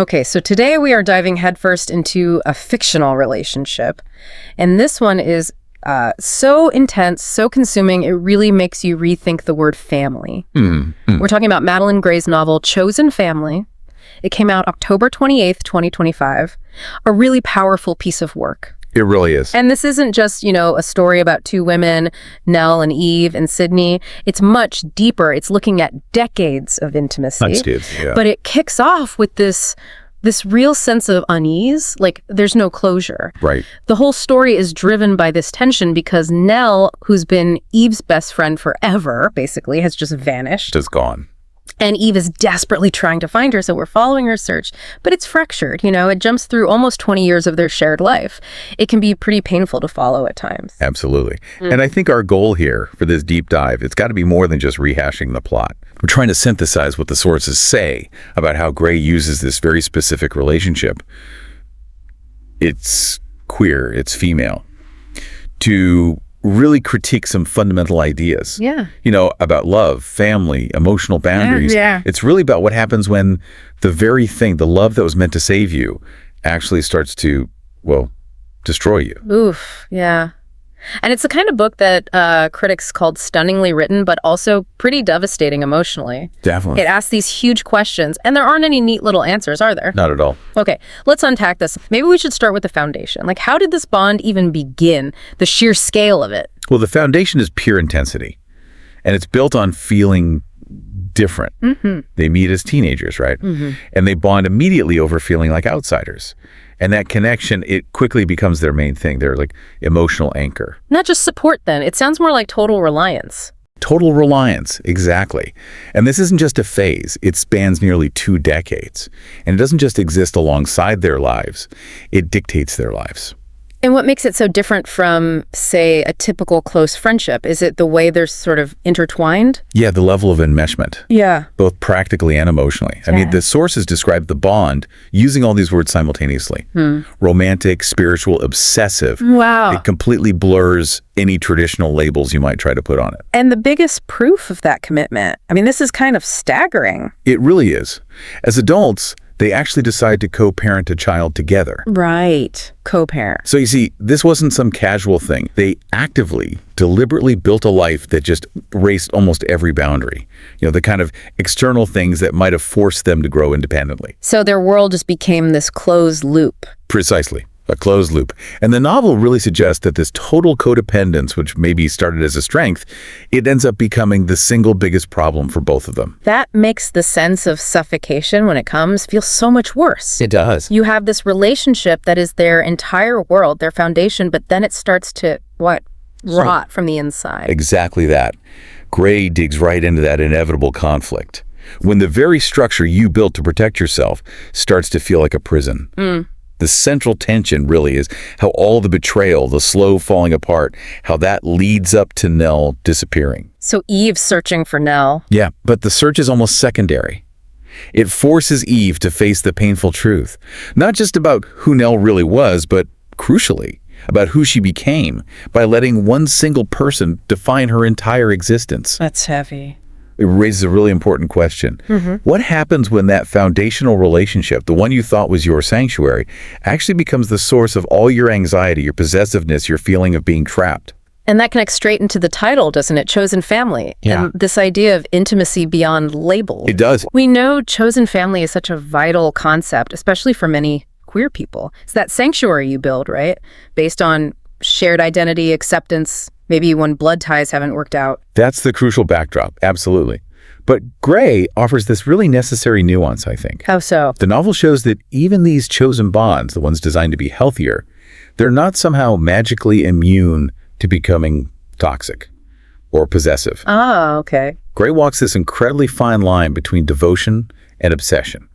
Okay, so today we are diving headfirst into a fictional relationship. And this one is so intense, so consuming, it really makes you rethink the word family. We're talking about Madeleine Gray's novel, Chosen Family. It came out October 28th, 2025. A really powerful piece of work. It really is. And this isn't just, a story about two women, Nell and Eve in Sydney. It's much deeper. It's looking at decades of intimacy. Much deeper, yeah. But it kicks off with this real sense of unease, like there's no closure. Right. The whole story is driven by this tension because Nell, who's been Eve's best friend forever, basically, has just vanished. Just gone. And Eve is desperately trying to find her, so we're following her search. But it's fractured, it jumps through almost 20 years of their shared life. It can be pretty painful to follow at times. Absolutely. And I think our goal here for this deep dive, it's got to be more than just rehashing the plot. We're trying to synthesize what the sources say about how Gray uses this very specific relationship. It's queer, it's female, to really critique some fundamental ideas. Yeah. About love, family, emotional boundaries. Yeah. It's really about what happens when the very thing, the love that was meant to save you, actually starts to, destroy you. Oof, yeah. And it's the kind of book that critics called stunningly written, but also pretty devastating emotionally. Definitely. It asks these huge questions, and there aren't any neat little answers, are there? Not at all. Okay, let's unpack this. Maybe we should start with the foundation. Like, how did this bond even begin? The sheer scale of it. Well, the foundation is pure intensity, and it's built on feeling different. They meet as teenagers, right? And they bond immediately over feeling like outsiders. And that connection, it quickly becomes their main thing. They're like emotional anchor. Not just support, then. It sounds more like total reliance. Total reliance, exactly. And this isn't just a phase. It spans nearly 2 decades. And it doesn't just exist alongside their lives. It dictates their lives. And what makes it so different from, say, a typical close friendship? Is it the way they're sort of intertwined? Yeah, the level of enmeshment. Yeah. Both practically and emotionally. I mean, the sources describe the bond using all these words simultaneously. Romantic, spiritual, obsessive. Wow. It completely blurs any traditional labels you might try to put on it. And the biggest proof of that commitment, this is kind of staggering. It really is. As adults, they actually decide to co-parent a child together. Right. Co-parent. So you see, this wasn't some casual thing. They actively, deliberately built a life that just raced almost every boundary. The kind of external things that might have forced them to grow independently. So their world just became this closed loop. Precisely. A closed loop. And the novel really suggests that this total codependence, which maybe started as a strength, it ends up becoming the single biggest problem for both of them. That makes the sense of suffocation when it comes feel so much worse. It does. You have this relationship that is their entire world, their foundation, but then it starts to, rot from the inside. Exactly that. Gray digs right into that inevitable conflict. When the very structure you built to protect yourself starts to feel like a prison. The central tension really is how all the betrayal, the slow falling apart, how that leads up to Nell disappearing. So Eve's searching for Nell. Yeah, but the search is almost secondary. It forces Eve to face the painful truth, not just about who Nell really was, but crucially, about who she became by letting one single person define her entire existence. That's heavy. It raises a really important question. What happens when that foundational relationship, the one you thought was your sanctuary, actually becomes the source of all your anxiety, your possessiveness, your feeling of being trapped? And that connects straight into the title, doesn't it? Chosen Family. Yeah. And this idea of intimacy beyond labels. It does. We know chosen family is such a vital concept, especially for many queer people. It's that sanctuary you build, right? Based on shared identity, acceptance, maybe when blood ties haven't worked out. That's the crucial backdrop, absolutely. But Gray offers this really necessary nuance, I think. How so? The novel shows that even these chosen bonds, the ones designed to be healthier, they're not somehow magically immune to becoming toxic or possessive. Oh, okay. Gray walks this incredibly fine line between devotion and obsession.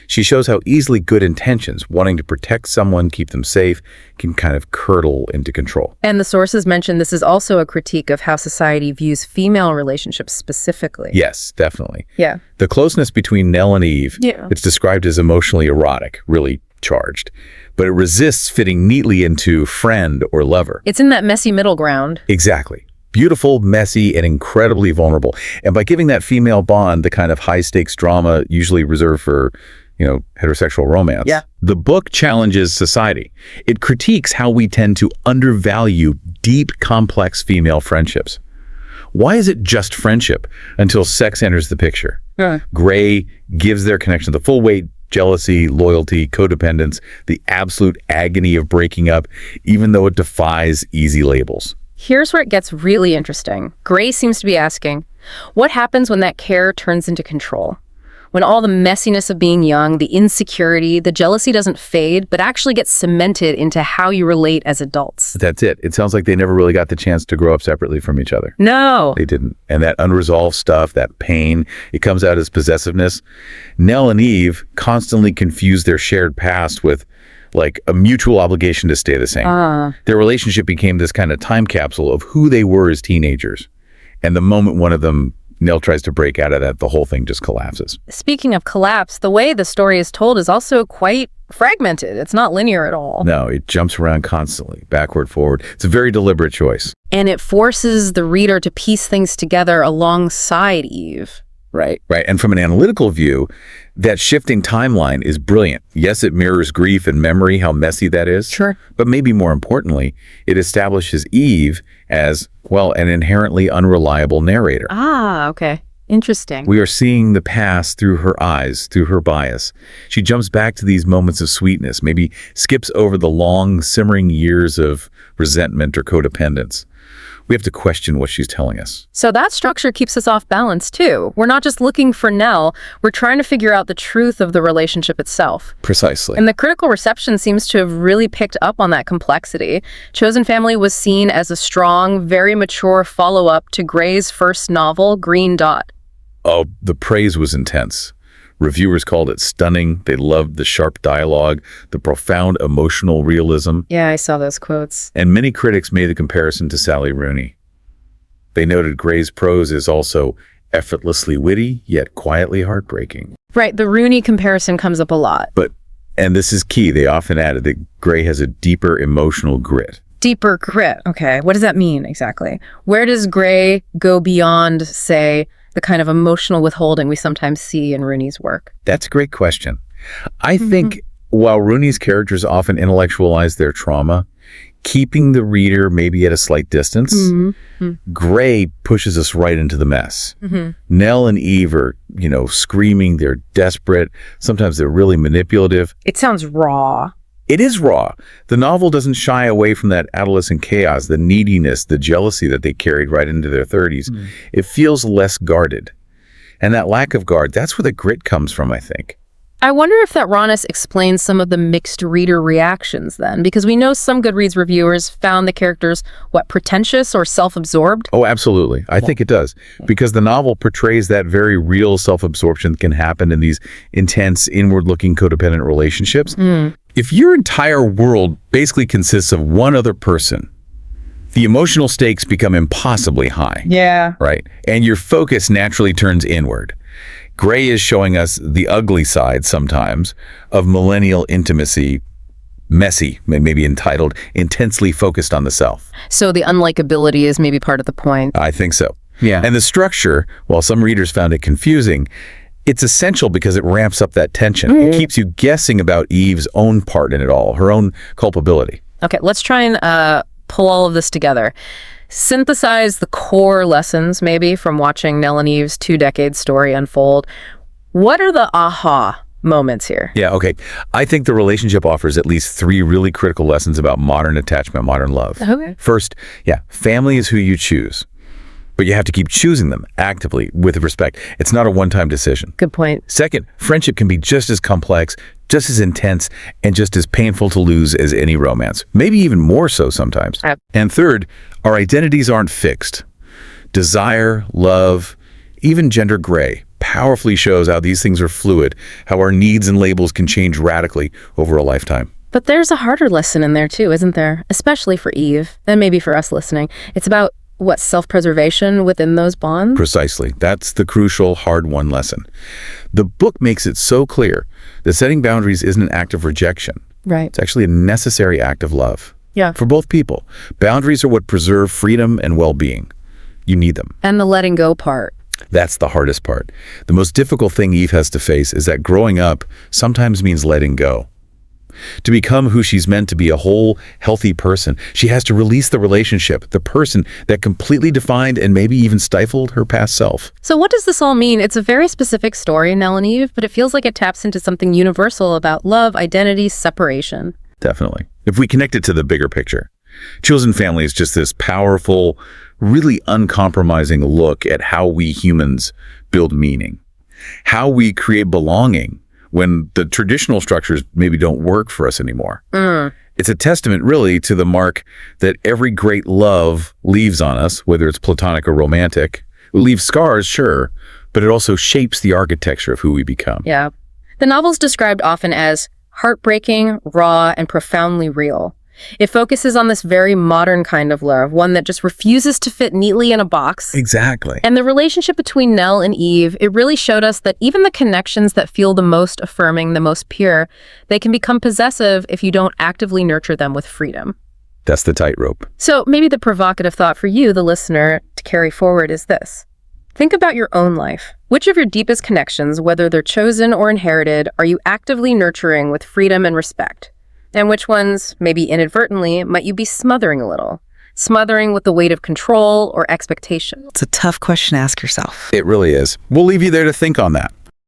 She shows how easily good intentions, wanting to protect someone, keep them safe, can kind of curdle into control. And the sources mention this is also a critique of how society views female relationships specifically. Yes, definitely. Yeah. The closeness between Nell and Eve, Yeah. it's described as emotionally erotic, really charged, but it resists fitting neatly into friend or lover. It's in that messy middle ground. Exactly. Beautiful, messy, and incredibly vulnerable. And by giving that female bond the kind of high-stakes drama usually reserved for heterosexual romance. Yeah. The book challenges society. It critiques how we tend to undervalue deep, complex female friendships. Why is it just friendship until sex enters the picture? Gray gives their connection the full weight: jealousy, loyalty, codependence, the absolute agony of breaking up, even though it defies easy labels. Here's where it gets really interesting. Gray seems to be asking, what happens when that care turns into control? When all the messiness of being young, the insecurity, the jealousy doesn't fade, but actually gets cemented into how you relate as adults. That's it. It sounds like they never really got the chance to grow up separately from each other. No. They didn't. And that unresolved stuff, that pain, it comes out as possessiveness. Nell and Eve constantly confuse their shared past with like a mutual obligation to stay the same. Their relationship became this kind of time capsule of who they were as teenagers. And the moment one of them, Nell, tries to break out of that, the whole thing just collapses. Speaking of collapse, the way the story is told is also quite fragmented. It's not linear at all. No, it jumps around constantly, backward, forward. It's a very deliberate choice. And it forces the reader to piece things together alongside Eve. Right. And from an analytical view, that shifting timeline is brilliant. Yes, it mirrors grief and memory, how messy that is. Sure. But maybe more importantly, it establishes Eve as, well, an inherently unreliable narrator. Okay. Interesting. We are seeing the past through her eyes, through her bias. She jumps back to these moments of sweetness, maybe skips over the long, simmering years of resentment or codependence. We have to question what she's telling us. So that structure keeps us off balance, too. We're not just looking for Nell, we're trying to figure out the truth of the relationship itself. Precisely. And the critical reception seems to have really picked up on that complexity. Chosen Family was seen as a strong, very mature follow-up to Gray's first novel, Green Dot. Oh, the praise was intense. Reviewers called it stunning. They loved the sharp dialogue, the profound emotional realism. Yeah, I saw those quotes. And many critics made the comparison to Sally Rooney. They noted Gray's prose is also effortlessly witty, yet quietly heartbreaking. Right, the Rooney comparison comes up a lot. And this is key, they often added that Gray has a deeper emotional grit. Deeper grit, okay. What does that mean exactly? Where does Gray go beyond, say, the kind of emotional withholding we sometimes see in Rooney's work? That's a great question. I think while Rooney's characters often intellectualize their trauma, keeping the reader maybe at a slight distance, Gray pushes us right into the mess. Nell and Eve are, screaming, they're desperate, sometimes they're really manipulative. It sounds raw. It is raw. The novel doesn't shy away from that adolescent chaos, the neediness, the jealousy that they carried right into their 30s. It feels less guarded. And that lack of guard, that's where the grit comes from, I think. I wonder if that rawness explains some of the mixed reader reactions then, because we know some Goodreads reviewers found the characters, pretentious or self-absorbed? Oh, absolutely. I think it does. Because the novel portrays that very real self-absorption that can happen in these intense, inward-looking codependent relationships. If your entire world basically consists of one other person, the emotional stakes become impossibly high. Yeah. Right? And your focus naturally turns inward. Gray is showing us the ugly side sometimes of millennial intimacy, messy, maybe entitled, intensely focused on the self. So the unlikability is maybe part of the point. I think so. Yeah. And the structure, while some readers found it confusing, it's essential because it ramps up that tension. It keeps you guessing about Eve's own part in it all, her own culpability. Okay, let's try and pull all of this together. Synthesize the core lessons, maybe, from watching Nell and Eve's 2-decade story unfold. What are the aha moments here? Yeah, okay. I think the relationship offers at least 3 really critical lessons about modern attachment, modern love. Okay. First, family is who you choose. But you have to keep choosing them actively with respect. It's not a one-time decision. Good point. Second, friendship can be just as complex, just as intense, and just as painful to lose as any romance. Maybe even more so sometimes. And third, our identities aren't fixed. Desire, love, even gender gray powerfully shows how these things are fluid, how our needs and labels can change radically over a lifetime. But there's a harder lesson in there too, isn't there? Especially for Eve, and maybe for us listening. It's about self-preservation within those bonds? Precisely. That's the crucial, hard-won lesson. The book makes it so clear that setting boundaries isn't an act of rejection. Right. It's actually a necessary act of love. Yeah. For both people. Boundaries are what preserve freedom and well-being. You need them. And the letting go part. That's the hardest part. The most difficult thing Eve has to face is that growing up sometimes means letting go. To become who she's meant to be, a whole, healthy person, she has to release the relationship, the person that completely defined and maybe even stifled her past self. So what does this all mean? It's a very specific story in Nell and Eve, but it feels like it taps into something universal about love, identity, separation. Definitely. If we connect it to the bigger picture, chosen family is just this powerful, really uncompromising look at how we humans build meaning, how we create belonging when the traditional structures maybe don't work for us anymore. It's a testament, really, to the mark that every great love leaves on us, whether it's platonic or romantic. It leaves scars, sure, but it also shapes the architecture of who we become. Yeah. The novel's described often as heartbreaking, raw, and profoundly real. It focuses on this very modern kind of love, one that just refuses to fit neatly in a box. Exactly. And the relationship between Nell and Eve, it really showed us that even the connections that feel the most affirming, the most pure, they can become possessive if you don't actively nurture them with freedom. That's the tightrope. So maybe the provocative thought for you, the listener, to carry forward is this. Think about your own life. Which of your deepest connections, whether they're chosen or inherited, are you actively nurturing with freedom and respect? And which ones, maybe inadvertently, might you be smothering a little? Smothering with the weight of control or expectation? It's a tough question to ask yourself. It really is. We'll leave you there to think on that.